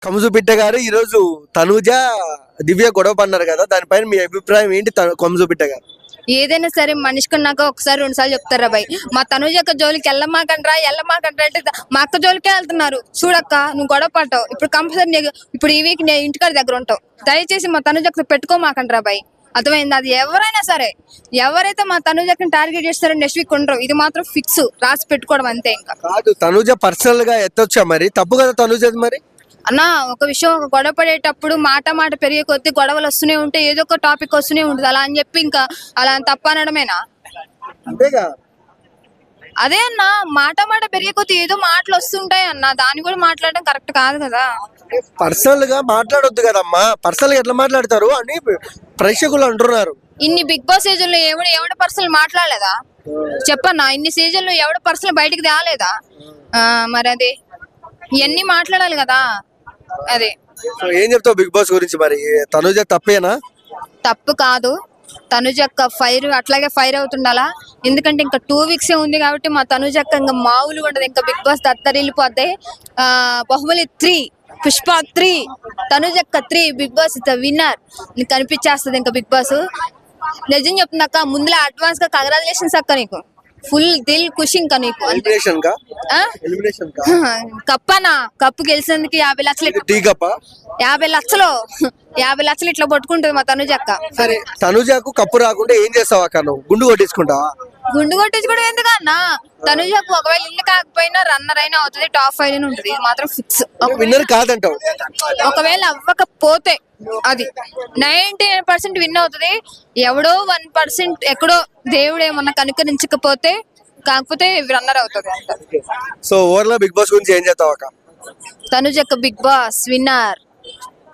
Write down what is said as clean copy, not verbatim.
కముజు బిడ్డ గారు ఈ రోజు తనూజ దివ్య గొడవ పన్నారు కదా, దానిపైన మీ అభిప్రాయం ఏంటి? కముజు బిడ్డ గారు ఏదైనా సరే మనిషికి నాకు ఒకసారి 2 సార్లు చెప్తారా భయ్. మా తనుజ యొక్క జోలికి వెళ్ళమాకండ్రా అంటే మా అక్క జోలికే వెళ్తున్నారు. చూడక్క నువ్వు గొడవ పడ్డావు, ఇప్పుడు కంపల్సరీ ఇప్పుడు ఈ వీక్ నేను ఇంటికాడ దగ్గర ఉంటావు. దయచేసి మా తనుజకు పెట్టుకోమాకండ్రా భయ్. అర్థమైంది? అది ఎవరైనా సరే, ఎవరైతే మా తనుజకి టార్గెట్ చేస్తారో నెక్స్ట్ వీక్ ఉండరు. ఇది మాత్రం ఫిక్స్, రాసి పెట్టుకోవడం అంతే. ఇంకా కాదు, తనూజ పర్సనల్ గా ఎత్తొచ్చా? మరి తప్పు కదా తనూజ. మరి అన్న ఒక విషయం, ఒక గొడవ పడేటప్పుడు మాట పెరిగే కొద్దీ గొడవలు వస్తూనే ఉంటాయి, ఏదో ఒక టాపిక్ వస్తూనే ఉంటుంది. అలా అని చెప్పి ఇంకా అలా తప్ప అనడమేనా? అంతేగా. అదే అన్న, మాట పెరిగే కొద్దీ ఏదో మాటలు వస్తుంటాయి అన్న, దాన్ని కూడా మాట్లాడడం కరెక్ట్ కాదు కదా. పర్సనల్ గా మాట్లాడొద్దు కదమ్మా. పర్సనల్ గా ఎట్లా మాట్లాడతారు అని ప్రేక్షకులు అంటున్నారు. ఇన్ని బిగ్ బాస్ సీజన్ లో ఎవడ పర్సనల్ మాట్లాడలేదా చెప్పన్నా? ఇన్ని సీజన్ లో ఎవడ పర్సనల్ బయటికి తేలేదా? మరి అదే ఇవన్నీ మాట్లాడాలి కదా. అదే ఏం చెప్తావు బిగ్ బాస్ గురించి? మరి తనూజ తప్పేనా? తప్పు కాదు. తనుజ అక్క ఫైర్ అట్లాగే ఫైర్ అవుతుండాలా. ఎందుకంటే ఇంకా 2 వీక్స్ ఉంది కాబట్టి మా తనుజ అక్క ఇంకా మామూలుగా ఉండదు. ఇంకా బిగ్ బాస్ దత్తరిల్లిపోతాయి. బాహుబలి 3, పుష్ప 3, తనుజ అక్క 3, బిగ్ బాస్ ద విన్నర్ నీకు కనిపించేస్తుంది. ఇంకా బిగ్ బాస్ నిజం చెప్తున్నాక ముందులో అడ్వాన్స్ గా కంగ్రాచులేషన్స్ అక్క, నీకు ఫుల్ దిల్ ఖుషి. ఇంకా నీకు కప్పనా, కప్పు గెలిచినందుకు 50 లక్షలు, 50 లక్షలు ఇట్లా పట్టుకుంటుంది మా తనుజ అక్క. సరే, తనుజకు కప్పు రాకుండా ఏం చేస్తావు అక్క? నువ్వు గుండు కొట్టించుకుంటావా? గుండు కొట్టించుకోవడం ఎందుకన్నా? తనుజకు ఒకవేళ ఇల్లు కాకపోయినా రన్నర్ అయినా అవుతుంది, టాప్ 5 అని ఉంటుంది. ఇది మాత్రం ఫిక్స్. విన్నర్ కాదంటావు? ఒకవేళ అవ్వకపోతే అది 99% విన్ అవుతుంది. ఎవడో 1% ఎక్కడో దేవుడు ఏమన్నా కనుకరించకపోతే, కాకపోతే రన్నర్ అవుతుంది అంట. సో ఓవర్లో బిగ్ బాస్ గురించి ఏం చేస్తావు అక్క? Tanuja Bigg Boss winner.